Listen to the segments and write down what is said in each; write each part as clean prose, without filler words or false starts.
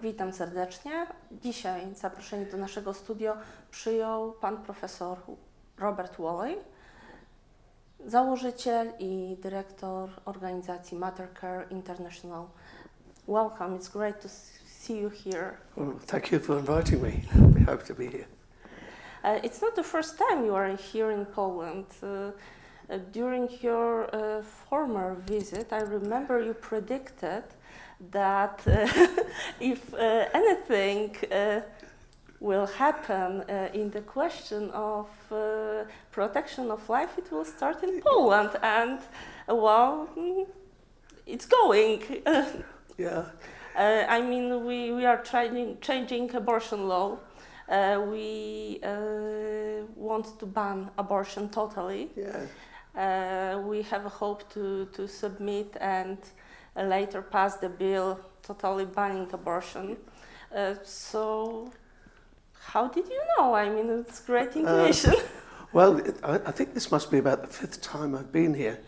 Witam serdecznie. Dzisiaj zaproszenie do naszego studio przyjął pan profesor Robert Woolley, założyciel i dyrektor organizacji Mater Care International. Welcome, it's great to see you here. Well, thank you for inviting me. We hope to be here. It's not the first time you are here in Poland. During your former visit, I remember you predicted that if anything will happen in the question of protection of life, it will start in Poland, and well, it's going. Yeah. I mean, we are changing abortion law. We want to ban abortion totally. Yeah. We have a hope to submit and later pass the bill totally banning abortion. So how did you know? I mean, it's great intuition. Well, I think this must be about the fifth time I've been here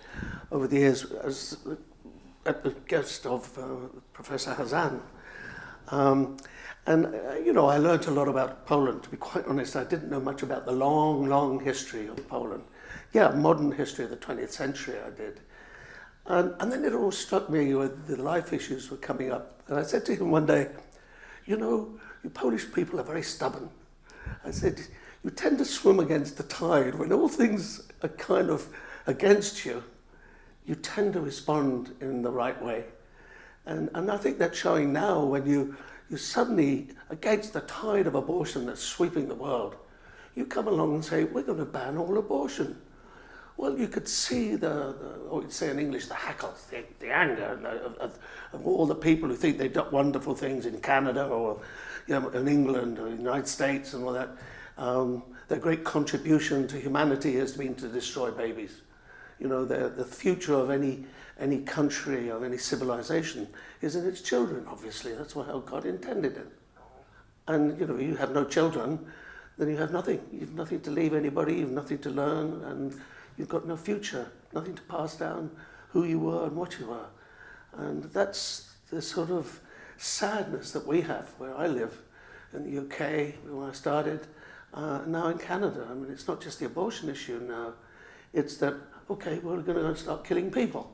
over the years as at the guest of Professor Hazan. You know, I learned a lot about Poland. To be quite honest, I didn't know much about the long history of Poland. Yeah, modern history of the 20th century I did. And then it all struck me when the life issues were coming up. And I said to him one day, you know, you Polish people are very stubborn. I said, you tend to swim against the tide. When all things are kind of against you, you tend to respond in the right way. And I think that's showing now when you suddenly, against the tide of abortion that's sweeping the world, you come along and say, we're going to ban all abortion. Well, you could see or you'd say in English, the hackle, the anger of all the people who think they've done wonderful things in Canada or in England or the United States and all that. Their great contribution to humanity has been to destroy babies. You know, the future of any country, of any civilization, is in its children, obviously. That's how God intended it. And, you know, you have no children, then you have nothing. You've nothing to leave anybody, you've nothing to learn, and you've got no future, nothing to pass down who you were and what you were. And that's the sort of sadness that we have where I live, in the UK, when I started, now in Canada. I mean, it's not just the abortion issue now, it's that, okay, we're going to start killing people.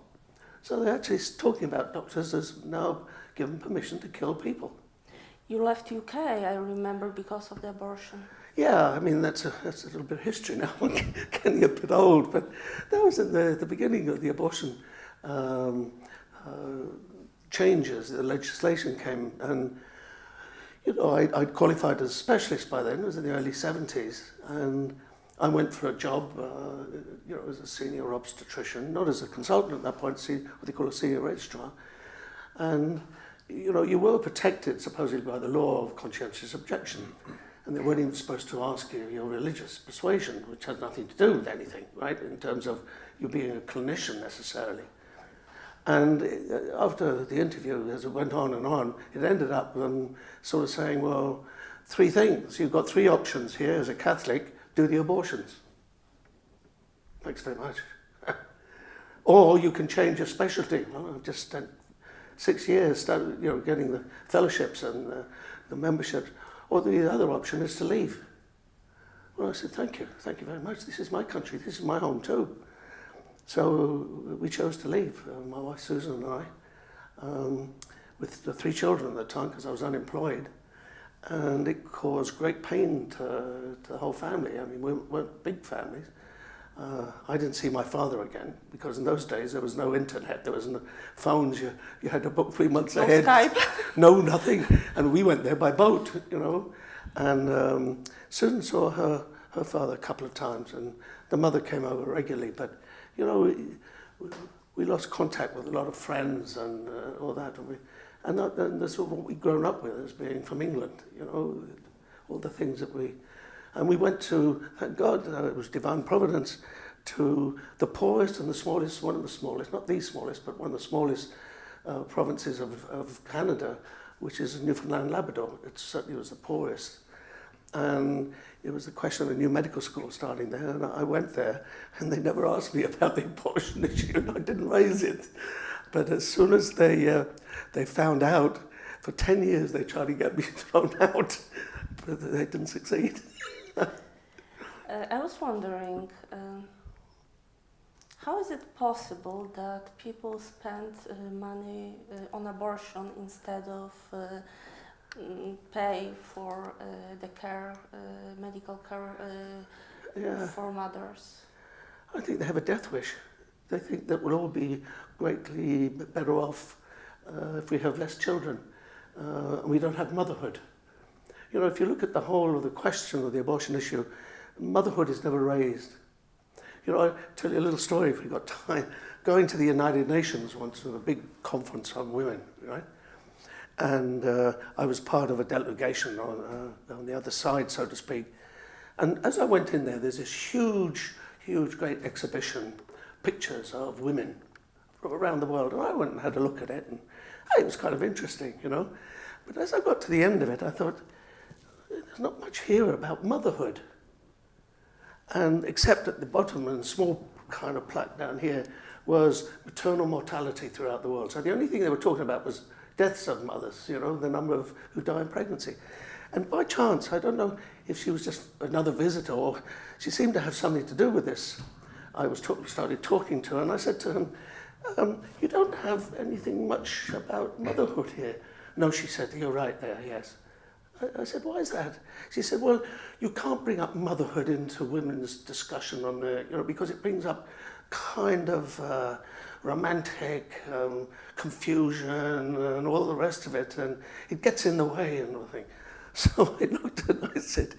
So they're actually talking about doctors as now given permission to kill people. You left UK, I remember, because of the abortion. Yeah, I mean, that's a little bit of history now. I'm getting a bit old, but that was at the beginning of the abortion changes. The legislation came, and you know, I'd qualified as a specialist by then. It was in the early 70s, and I went for a job, you know, as a senior obstetrician, not as a consultant at that point, what they call a senior registrar. And, you know, you were protected supposedly by the law of conscientious objection. And they weren't even supposed to ask you your religious persuasion, which has nothing to do with anything, right, in terms of you being a clinician necessarily. And after the interview, as it went on, it ended up them sort of saying, well, three things. You've got three options here as a Catholic. Do the abortions. Thanks very much. Or you can change your specialty. Well, I've just spent 6 years getting the fellowships and the membership. Or the other option is to leave. Well, I said, thank you very much. This is my country, this is my home too. So we chose to leave, my wife Susan and I, with the 3 children at the time because I was unemployed. And it caused great pain to the whole family. I mean, we weren't big families. I didn't see my father again because in those days there was no internet, there was no phones. You had to book 3 months ahead. No Skype. No, nothing. And we went there by boat, you know. And Susan saw her father a couple of times, and the mother came over regularly. But you know, we lost contact with a lot of friends and all that. And that's what we've grown up with as being from England, you know, all the things that and we went to, thank God, it was divine providence, to the poorest and the smallest, one of the smallest, not the smallest, but one of the smallest provinces of Canada, which is Newfoundland Labrador. It certainly was the poorest. And it was the question of a new medical school starting there, and I went there, and they never asked me about the abortion issue, and I didn't raise it. But as soon as they found out For 10 years they tried to get me thrown out, but they didn't succeed. I was wondering, how is it possible that people spend money on abortion instead of pay for the care, medical care for mothers? I think they have a death wish. They think that we'll all be greatly better off if we have less children and we don't have motherhood. You know, if you look at the whole of the question of the abortion issue, motherhood is never raised. You know, I'll tell you a little story if we've got time. Going to the United Nations once to a big conference on women, right? And I was part of a delegation on the other side, so to speak. And as I went in there, there's this huge, great exhibition, pictures of women from around the world. And I went and had a look at it, and it was kind of interesting, you know. But as I got to the end of it, I thought, there's not much here about motherhood. And except at the bottom, and a small kind of plaque down here, was maternal mortality throughout the world. So the only thing they were talking about was deaths of mothers, you know, the number of who die in pregnancy. And by chance, I don't know if she was just another visitor or she seemed to have something to do with this. I started talking to her and I said to him, you don't have anything much about motherhood here. No, she said, you're right there, yes. I said, why is that? She said, well, you can't bring up motherhood into women's discussion on the, you know, because it brings up kind of romantic confusion and all the rest of it, and it gets in the way and everything. So I looked at her and I said,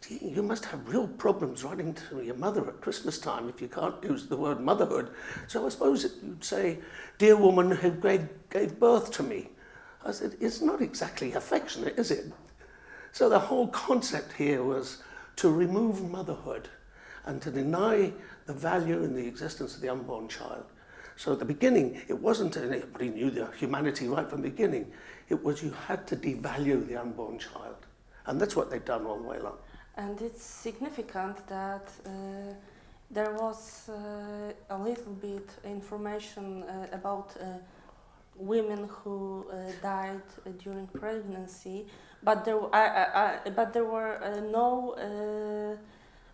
you must have real problems writing to your mother at Christmas time if you can't use the word motherhood. So I suppose you'd say, dear woman who gave birth to me. I said, it's not exactly affectionate, is it? So the whole concept here was to remove motherhood and to deny the value and the existence of the unborn child. So at the beginning, it wasn't anybody knew the humanity right from the beginning. It was you had to devalue the unborn child. And that's what they've done all the way along. And it's significant that there was a little bit information about women who died during pregnancy, but there were no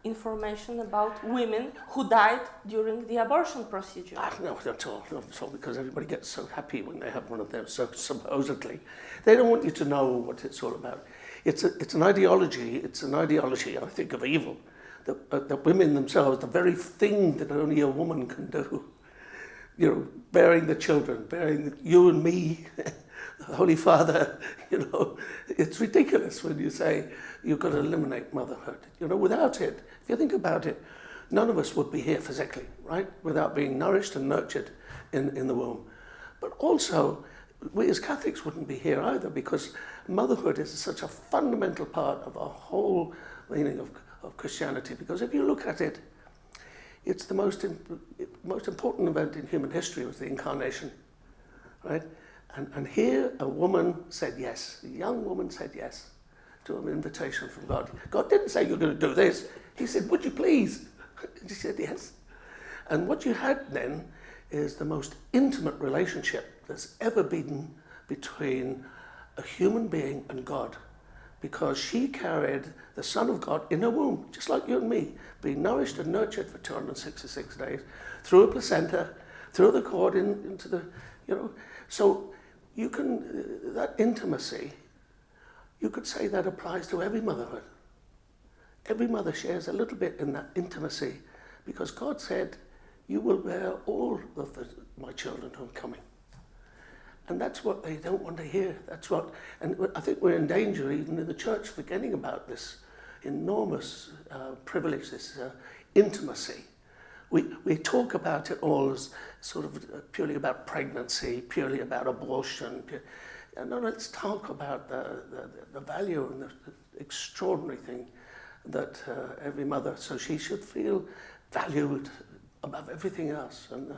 information about women who died during the abortion procedure. No, not at all, because everybody gets so happy when they have one of those, so supposedly. They don't want you to know what it's all about. It's an ideology, I think, of evil, that women themselves, the very thing that only a woman can do, you know, bearing the children, bearing you and me, the Holy Father, you know, it's ridiculous when you say you've got to eliminate motherhood. You know, without it, if you think about it, none of us would be here physically, right? Without being nourished and nurtured in the womb. But also, we as Catholics wouldn't be here either, because motherhood is such a fundamental part of our whole meaning of Christianity. Because if you look at it, it's the most important event in human history was the incarnation, right? And here a woman said yes, a young woman said yes to an invitation from God. God didn't say you're going to do this. He said, would you please? And she said yes. And what you had then is the most intimate relationship that's ever been between a human being and God, because she carried the Son of God in her womb, just like you and me, being nourished and nurtured for 266 days, through a placenta, through the cord into the, you know. So you can, that intimacy, you could say that applies to every motherhood. Every mother shares a little bit in that intimacy, because God said, you will bear all of my children who are coming. And that's what they don't want to hear. That's what, and I think we're in danger, even in the church, forgetting about this enormous privilege, this intimacy. We talk about it all as sort of purely about pregnancy, purely about abortion. No, let's talk about the value and the extraordinary thing that every mother, so she should feel valued above everything else. And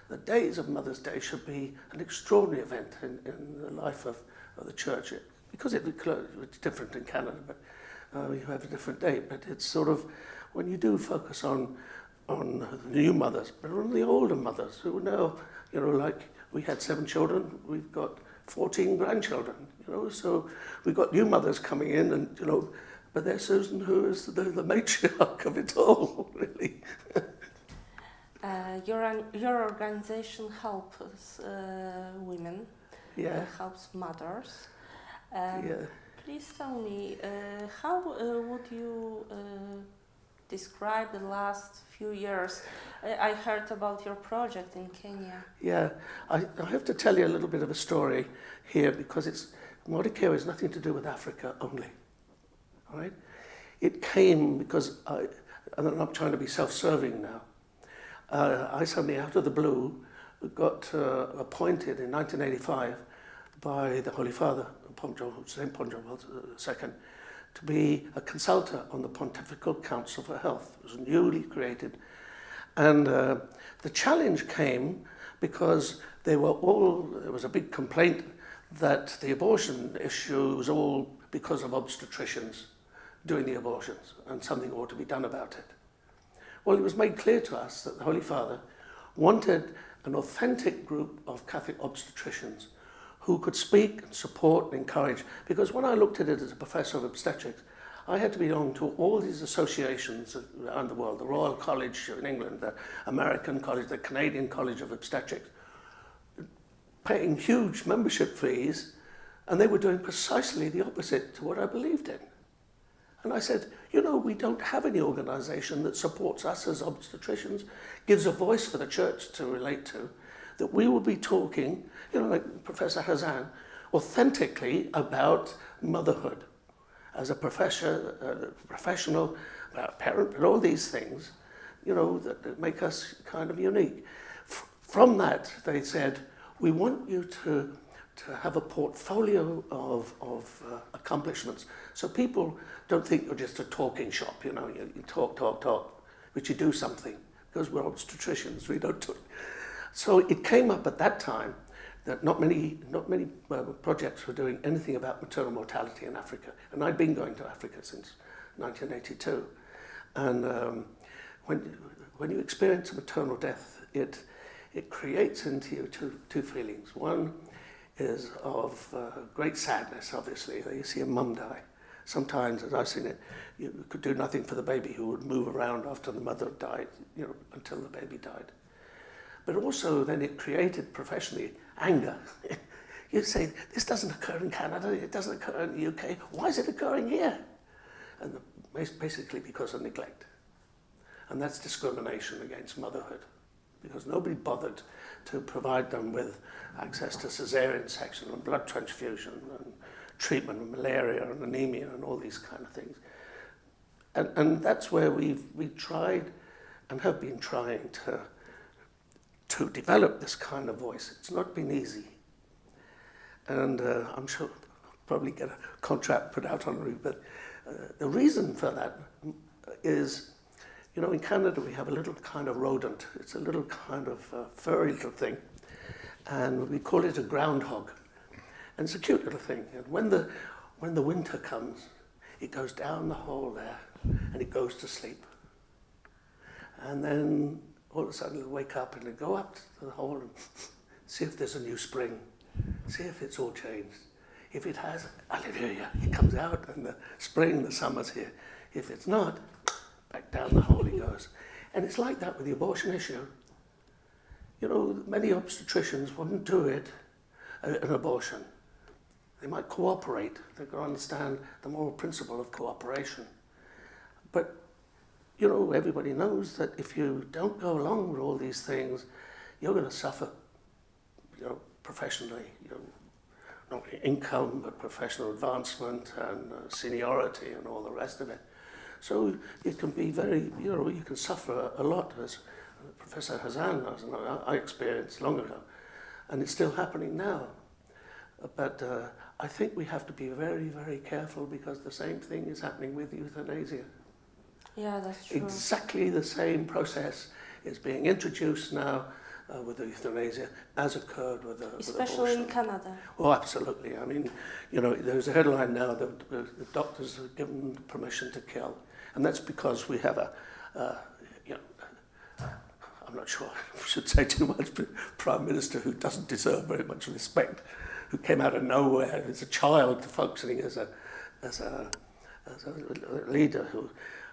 the days of Mother's Day should be an extraordinary event in the life of the church, because it's different in Canada, but you have a different day. But it's sort of, when you do focus on the new mothers, but on the older mothers who now, you know, like we had 7 children, we've got 14 grandchildren, so we got new mothers coming in and, but there's Susan who is the matriarch of it all, really. Your organization helps women, Yeah. helps mothers. Yeah. Please tell me, how would you describe the last few years? I heard about your project in Kenya. Yeah, I have to tell you a little bit of a story here because Modicare has nothing to do with Africa only, all right? It came because and I'm not trying to be self-serving now. I suddenly, out of the blue, got appointed in 1985 by the Holy Father, St. John Paul II, to be a consultant on the Pontifical Council for Health. It was newly created. And the challenge came because there was a big complaint that the abortion issue was all because of obstetricians doing the abortions and something ought to be done about it. Well, it was made clear to us that the Holy Father wanted an authentic group of Catholic obstetricians who could speak and support and encourage. Because when I looked at it as a professor of obstetrics, I had to belong to all these associations around the world, the Royal College in England, the American College, the Canadian College of Obstetrics, paying huge membership fees, and they were doing precisely the opposite to what I believed in. And I said, we don't have any organization that supports us as obstetricians, gives a voice for the church to relate to, that we will be talking, like Professor Hazan, authentically about motherhood as a professional, about parent, and all these things, that make us kind of unique. From that, they said, we want you to have a portfolio of accomplishments, so people don't think you're just a talking shop, you talk, but you do something, because we're obstetricians, we don't do it. So it came up at that time that not many projects were doing anything about maternal mortality in Africa, and I'd been going to Africa since 1982, and when you experience a maternal death, it creates into you two feelings. One is of great sadness, obviously. You see a mum die. Sometimes, as I've seen it, you could do nothing for the baby who would move around after the mother died, until the baby died. But also then it created professionally anger. You say, this doesn't occur in Canada, it doesn't occur in the UK, why is it occurring here? And basically because of neglect. And that's discrimination against motherhood, because nobody bothered to provide them with access to cesarean section and blood transfusion and treatment of malaria and anemia and all these kind of things. And that's where we've tried and have been trying to develop this kind of voice. It's not been easy. And I'm sure I'll probably get a contract put out on me, but the reason for that is, in Canada we have a little kind of rodent. It's a little kind of furry little thing, and we call it a groundhog. And it's a cute little thing. And when the winter comes, it goes down the hole there, and it goes to sleep. And then all of a sudden it'll wake up and it'll go up to the hole and see if there's a new spring, see if it's all changed. If it has, hallelujah, it comes out and the spring, the summer's here. If it's not, back down the hole he goes. And it's like that with the abortion issue. Many obstetricians wouldn't do it, an abortion. They might cooperate. They've got to understand the moral principle of cooperation. But, everybody knows that if you don't go along with all these things, you're going to suffer, professionally. Not income, but professional advancement and seniority and all the rest of it. So it can be very, you can suffer a lot, as Professor Hazan knows, and I experienced long ago, and it's still happening now. But I think we have to be very, very careful, because the same thing is happening with euthanasia. Yeah, that's true. Exactly the same process is being introduced now with the euthanasia as occurred with abortion. Especially in Canada. Oh, absolutely. I mean, there's a headline now that the doctors are given permission to kill. And that's because we have I'm not sure I should say too much, but Prime Minister who doesn't deserve very much respect, who came out of nowhere as a child functioning as a leader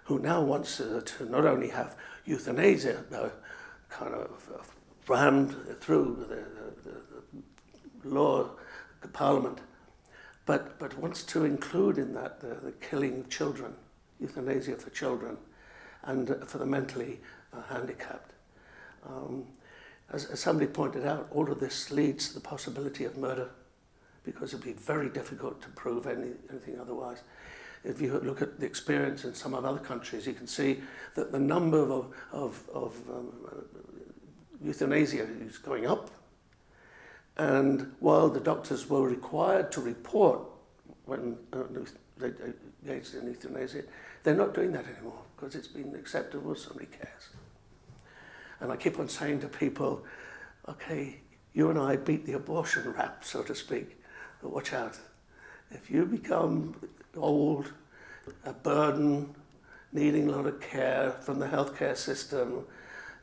who now wants to not only have euthanasia kind of rammed through the law, the parliament, but wants to include in that the killing of children, euthanasia for children, and for the mentally handicapped. As somebody pointed out, all of this leads to the possibility of murder, because it'd be very difficult to prove anything otherwise. If you look at the experience in some of other countries, you can see that the number of euthanasia is going up. And while the doctors were required to report when they engaged in euthanasia, they're not doing that anymore because it's been acceptable, somebody cares. And I keep on saying to people, okay, you and I beat the abortion rap, so to speak, but watch out. If you become old, a burden, needing a lot of care from the healthcare system,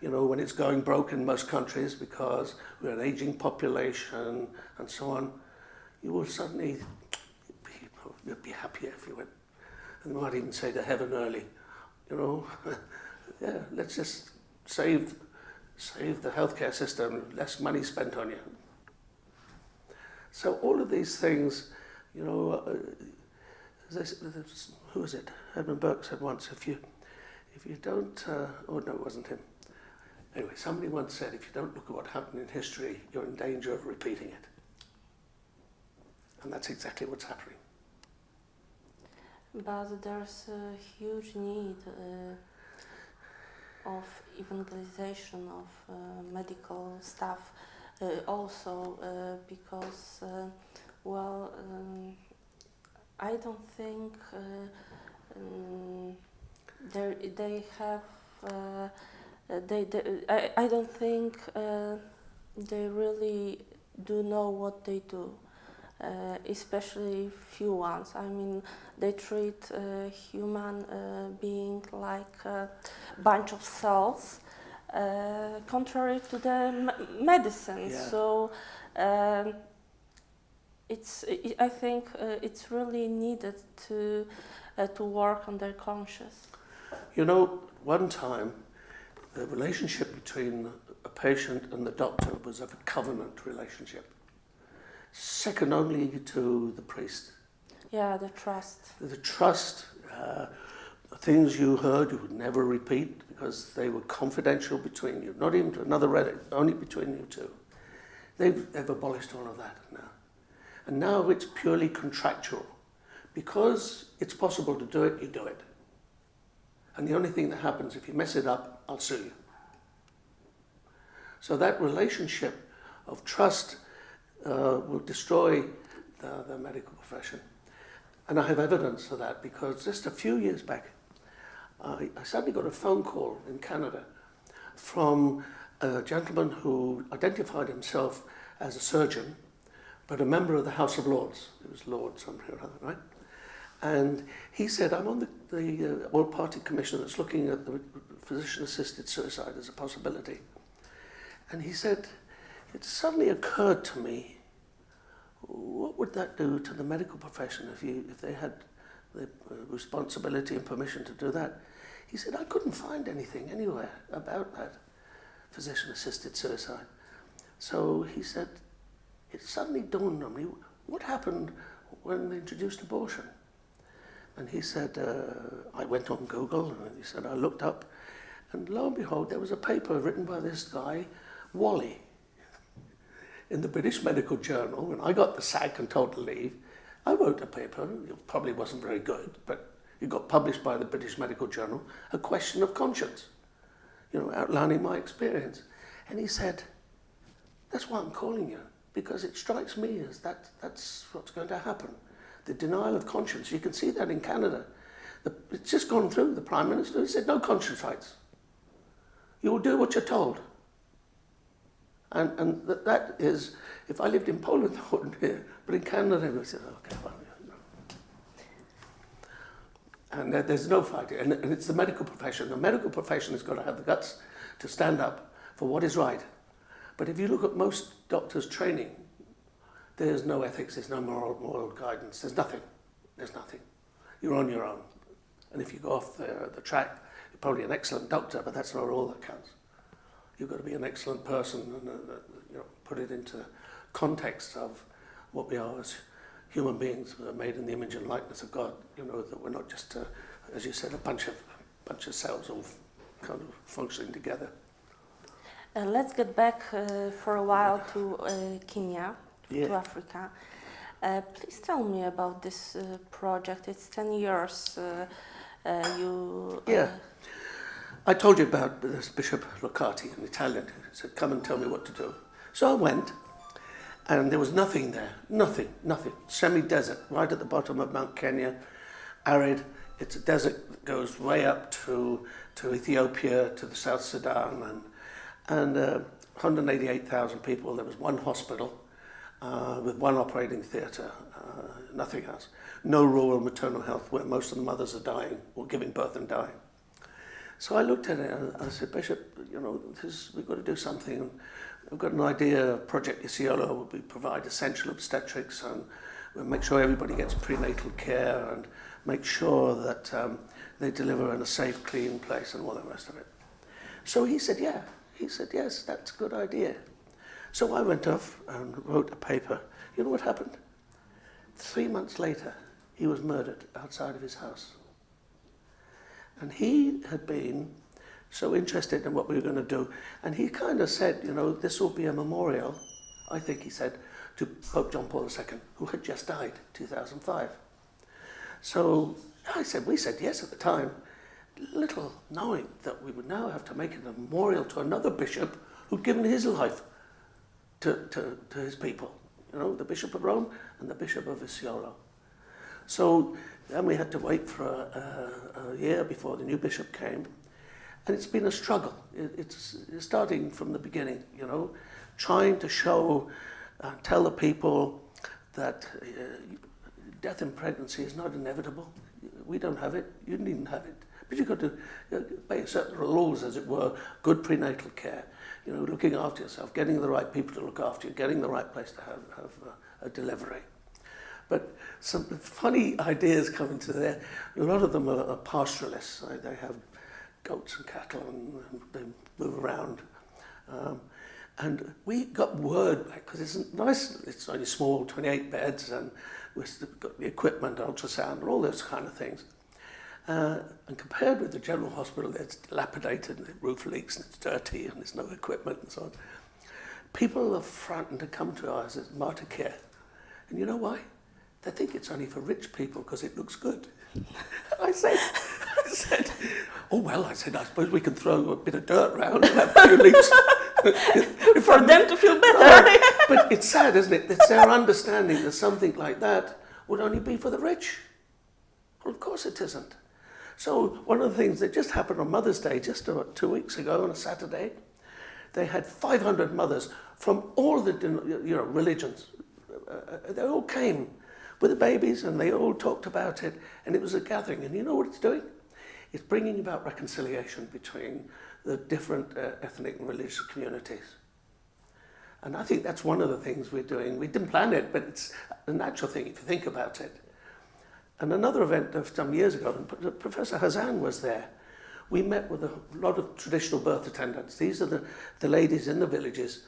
you know, when it's going broke in most countries because we're an aging population and so on, you will suddenly be happier if you went. And they might even say to heaven early, you know, yeah, let's just save the healthcare system, less money spent on you. So all of these things, you know, who was it? Edmund Burke said once, if you don't, oh no, it wasn't him. Anyway, somebody once said, if you don't look at what happened in history, you're in danger of repeating it. And that's exactly what's happening. But there's a huge need of evangelization of medical staff also because, well, I don't think they have. I don't think they really do know what they do, especially few ones. I mean, they treat human being like a bunch of cells, contrary to the medicine. Yeah. So I think it's really needed to work on their conscience. You know, one time, the relationship between a patient and the doctor was of a covenant relationship, second only to the priest. Yeah, the trust. The trust, things you heard you would never repeat because they were confidential between you, not even to another relative, only between you two. They've abolished all of that now. And now it's purely contractual. Because it's possible to do it, you do it. And the only thing that happens, if you mess it up, I'll sue you. So that relationship of trust will destroy the medical profession. And I have evidence for that because just a few years back, I suddenly got a phone call in Canada from a gentleman who identified himself as a surgeon, but a member of the House of Lords. It was Lord something or other, right? And he said, I'm on the all-party commission that's looking at the physician-assisted suicide as a possibility. And he said, it suddenly occurred to me, what would that do to the medical profession if they had the responsibility and permission to do that? He said, I couldn't find anything anywhere about that physician-assisted suicide. So he said, it suddenly dawned on me, what happened when they introduced abortion? And he said, I went on Google, and he said, I looked up, and lo and behold, there was a paper written by this guy, Wally, in the British Medical Journal. When I got the sack and told to leave, I wrote a paper, it probably wasn't very good, but it got published by the British Medical Journal, A Question of Conscience, you know, outlining my experience. And he said, that's why I'm calling you, because it strikes me as that's what's going to happen. The denial of conscience, you can see that in Canada. It's just gone through, the Prime Minister said, no conscience rights. You will do what you're told. And that is, if I lived in Poland, I wouldn't hear, but in Canada, they would say, okay, well, no. And there's no fight, and it's the medical profession. The medical profession has got to have the guts to stand up for what is right. But if you look at most doctors' training, There's no ethics, there's no moral guidance, there's nothing. There's nothing. You're on your own. And if you go off the track, you're probably an excellent doctor, but that's not all that counts. You've got to be an excellent person and put it into context of what we are as human beings. We're made in the image and likeness of God. That we're not just, as you said, a bunch of cells all kind of functioning together. Let's get back for a while to Kenya, to Africa. Please tell me about this project. It's 10 years. I told you about this Bishop Locati, an Italian, who said, come and tell me what to do. So I went, and there was nothing there. Nothing. Semi-desert, right at the bottom of Mount Kenya, arid. It's a desert that goes way up to Ethiopia, to the South Sudan, and 188,000 people. There was one hospital with one operating theatre, nothing else. No rural maternal health where most of the mothers are dying or giving birth and dying. So I looked at it and I said, Bishop, we've got to do something. We've got an idea, Project Isiolo, where we provide essential obstetrics and we'll make sure everybody gets prenatal care and make sure that they deliver in a safe, clean place and all the rest of it. So he said, yeah. He said, yes, that's a good idea. So I went off and wrote a paper. You know what happened? 3 months later, he was murdered outside of his house. And he had been so interested in what we were going to do. And he kind of said, this will be a memorial, I think he said, to Pope John Paul II, who had just died in 2005. So we said yes at the time, little knowing that we would now have to make it a memorial to another bishop who'd given his life to his people. The Bishop of Rome and the Bishop of Isiolo. So then we had to wait for a year before the new bishop came. And it's been a struggle. It's starting from the beginning, trying to show, tell the people that death in pregnancy is not inevitable. We don't have it, you needn't have it. But you've got to obey certain rules, as it were, good prenatal care, looking after yourself, getting the right people to look after you, getting the right place to have a delivery. But some funny ideas come into there. A lot of them are pastoralists. They have goats and cattle and they move around. And we got word back, because it's nice, it's only small, 28 beds, and we've got the equipment, ultrasound, and all those kind of things. And compared with the general hospital, it's dilapidated, and the roof leaks, and it's dirty, and there's no equipment, and so on. People are frightened to come to ours as martyr care. And you know why? They think it's only for rich people because it looks good. I said, I suppose we can throw a bit of dirt around and have a few leaks. For them to feel better. Right. But it's sad, isn't it? It's their understanding that something like that would only be for the rich. Well, of course it isn't. So one of the things that just happened on Mother's Day, just about 2 weeks ago on a Saturday, they had 500 mothers from all the religions. They all came with the babies and they all talked about it, and it was a gathering. And you know what it's doing? It's bringing about reconciliation between the different ethnic and religious communities. And I think that's one of the things we're doing. We didn't plan it, but it's a natural thing if you think about it. And another event of some years ago, Professor Hazan was there. We met with a lot of traditional birth attendants. These are the ladies in the villages,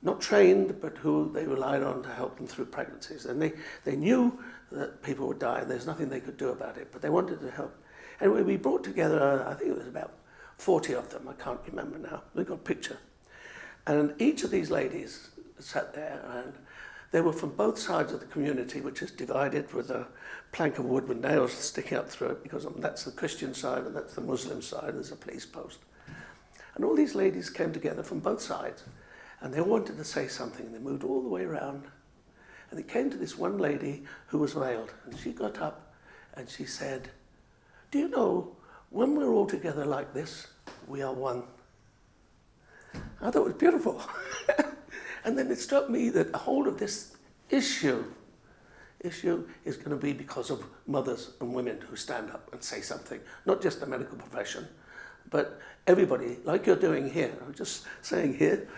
not trained, but who they relied on to help them through pregnancies. And they knew that people would die and there's nothing they could do about it, but they wanted to help. And we brought together, I think it was about 40 of them, I can't remember now. We've got a picture. And each of these ladies sat there, and they were from both sides of the community, which is divided with a plank of wood with nails sticking up through it, because that's the Christian side and that's the Muslim side. There's a police post. And all these ladies came together from both sides, and they wanted to say something. They moved all the way around, and they came to this one lady who was veiled, and she got up and she said, "Do you know, when we're all together like this, we are one." I thought it was beautiful. And then it struck me that the whole of this issue is going to be because of mothers and women who stand up and say something, not just the medical profession, but everybody, like you're doing here. I'm just saying here,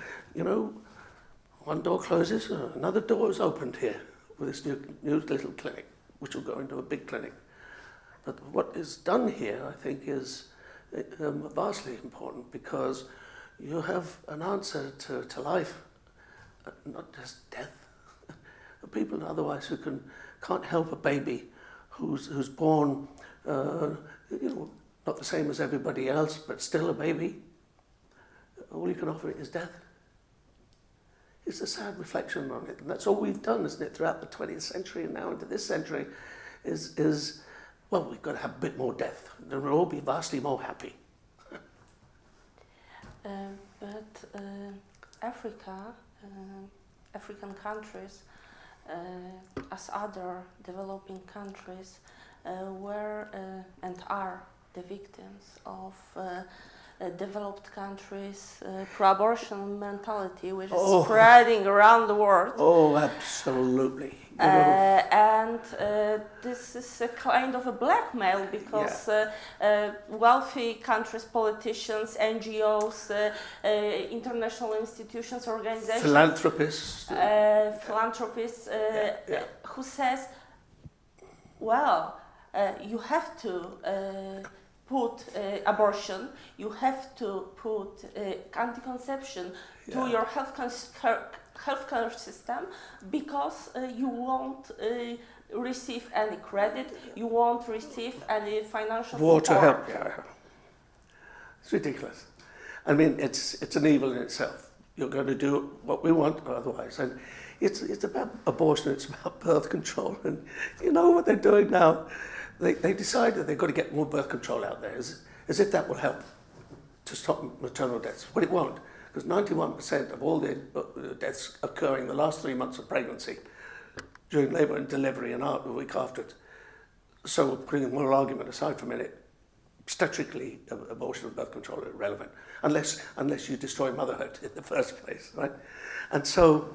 one door closes, another door is opened here with this new little clinic, which will go into a big clinic. But what is done here, I think, is vastly important, because you have an answer to life, not just death. People otherwise who can't help a baby who's born, not the same as everybody else, but still a baby. All you can offer is death. It's a sad reflection on it, and that's all we've done, isn't it, throughout the 20th century and now into this century, is well, we've got to have a bit more death, and then we'll all be vastly more happy. But Africa, African countries, as other developing countries, were and are the victims of developed countries' pro-abortion mentality, which is spreading around the world. Oh, absolutely. And this is a kind of a blackmail, because wealthy countries, politicians, NGOs, international institutions, organizations, philanthropists, who says, well, you have to put abortion, you have to put anti-conception to your healthcare system, because you won't receive any credit, you won't receive any financial war to support. help. Yeah, it's ridiculous. I mean, it's an evil in itself. You're going to do what we want otherwise, and it's about abortion. It's about birth control, and you know what they're doing now. They decided they've got to get more birth control out there, as if that will help to stop maternal deaths. But it won't, because 91% of all the deaths occurring in the last 3 months of pregnancy, during labour and delivery and a week after it. So, putting the moral argument aside for a minute, statistically, abortion and birth control are irrelevant, unless you destroy motherhood in the first place, right? And so,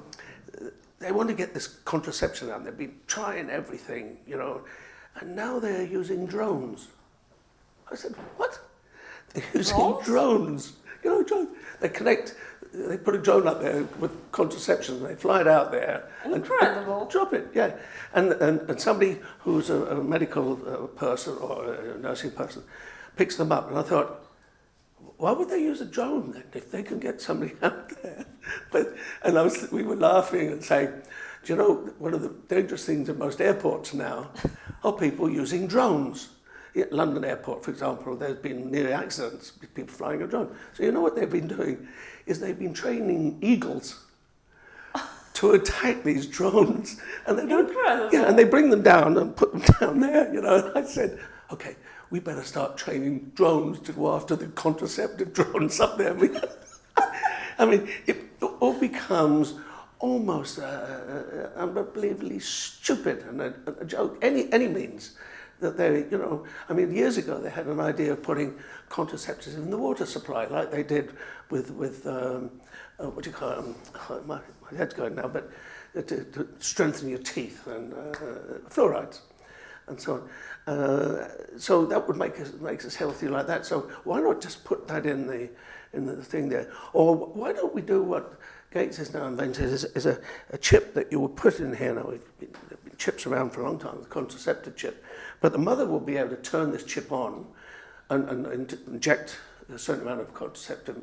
they want to get this contraception out. They've been trying everything, and now they're using drones. I said, what? They're using drones. Drones. They put a drone up there with contraception, and they fly it out there. Incredible. And drop it, yeah. And somebody who's a medical person or a nursing person picks them up. And I thought, why would they use a drone then if they can get somebody out there? We were laughing and saying, do you know, one of the dangerous things in most airports now are people using drones. At London Airport, for example, there's been near accidents with people flying a drone. So you know what they've been doing is they've been training eagles to attack these drones. And they and they bring them down and put them down there, And I said, okay, we better start training drones to go after the contraceptive drones up there. I mean, it all becomes almost unbelievably stupid and a joke. Any means that they, years ago they had an idea of putting contraceptives in the water supply, like they did with what do you call it? My head's going now, but to strengthen your teeth and fluorides and so on. So that would make us healthy like that. So why not just put that in the thing there? Or why don't we do what Gates has now invented is a chip that you will put in here. Now, there have been chips around for a long time, the contraceptive chip. But the mother will be able to turn this chip on and inject a certain amount of contraceptive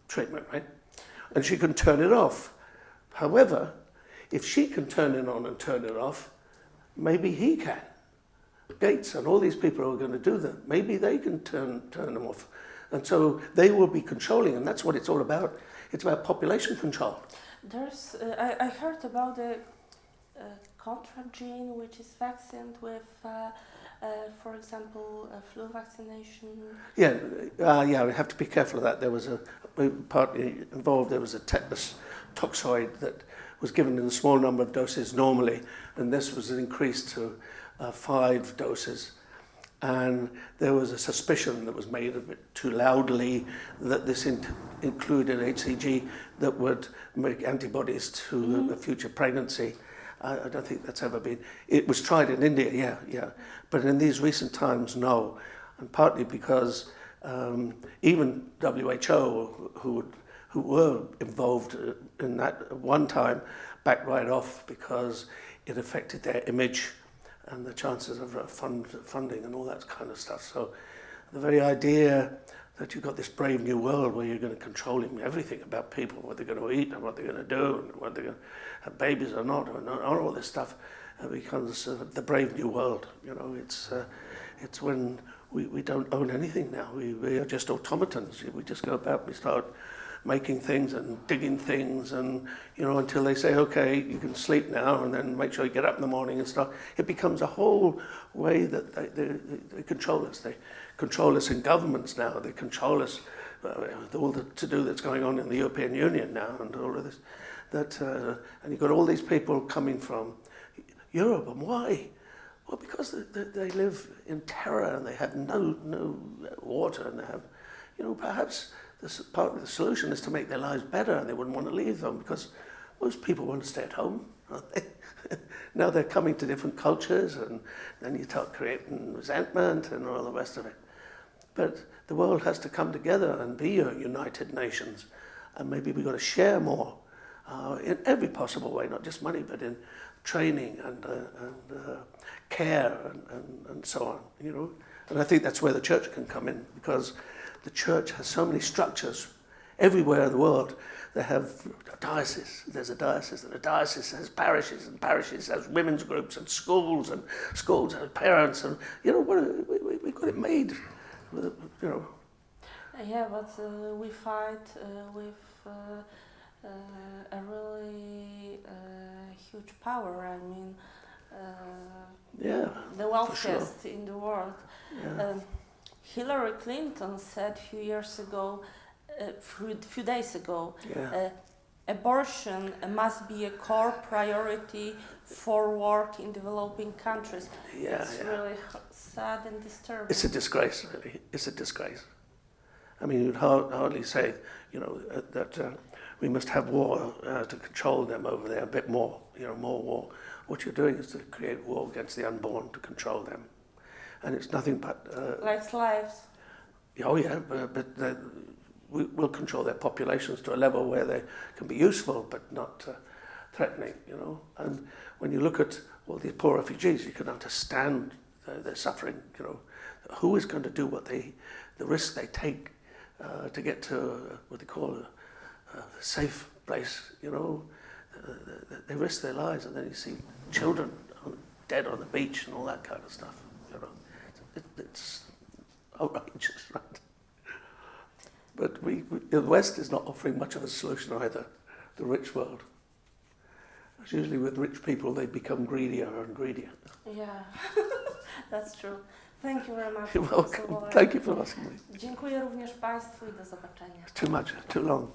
treatment, right? And she can turn it off. However, if she can turn it on and turn it off, maybe he can. Gates and all these people who are going to do that, maybe they can turn them off. And so they will be controlling, and that's what it's all about. It's about population control. There's, I heard about the contra gene, which is vaccinated with, for example, flu vaccination. Yeah, we have to be careful of that. There was partly involved. There was a tetanus toxoid that was given in a small number of doses normally, and this was increased to 5 doses. And there was a suspicion that was made a bit too loudly that this included HCG that would make antibodies to a future pregnancy. I don't think that's ever been. It was tried in India, yeah. But in these recent times, no. And partly because even WHO, who would who were involved in that at one time backed right off because it affected their image and the chances of funding and all that kind of stuff. So the very idea that you've got this brave new world where you're going to control everything about people, what they're going to eat and what they're going to do and whether they're going to have babies or not, and all this stuff becomes the brave new world. You know, it's when we don't own anything now. We are just automatons. We just go about, we start making things and digging things, and you know, until they say, okay, you can sleep now, and then make sure you get up in the morning and stuff. It becomes a whole way that they control us. They control us in governments now. They control us with all the to-do that's going on in the European Union now, and all of this. And you've got all these people coming from Europe, and why? Well, because they live in terror, and they have no water, and they have, you know, perhaps part of the solution is to make their lives better, and they wouldn't want to leave them because most people want to stay at home, aren't they? Now they're coming to different cultures, and then you start creating resentment and all the rest of it. But the world has to come together and be a united nations, and maybe we've got to share more in every possible way, not just money, but in training and care and so on, you know. And I think that's where the church can come in, because the church has so many structures everywhere in the world. They have a diocese, there's a diocese, and a diocese has parishes, and parishes has women's groups, and schools have parents, and you know, we got it made, you know. Yeah, but we fight with a really huge power. I mean, yeah, the wealthiest in the world. Yeah. Hillary Clinton said a few days ago, Yeah. Abortion must be a core priority for work in developing countries. Yeah, it's yeah. really sad and disturbing. It's a disgrace, really. It's a disgrace. I mean, you'd hardly say, you know, that we must have war to control them over there a bit more, you know, more war. What you're doing is to create war against the unborn to control them. And it's nothing but... like slaves. Oh yeah, but we'll control their populations to a level where they can be useful but not threatening, you know. And when you look at all these poor refugees, you can understand their suffering, you know. Who is going to do the risk they take to get to what they call a safe place, you know. They risk their lives, and then you see children dead on the beach and all that kind of stuff, you know. It's outrageous, right? But the West is not offering much of a solution either, the rich world. It's usually with rich people they become greedier and greedier. Yeah, that's true. Thank you very much. You're welcome. Thank you for asking me. Dziękuję również Państwu i do zobaczenia. Too much, too long.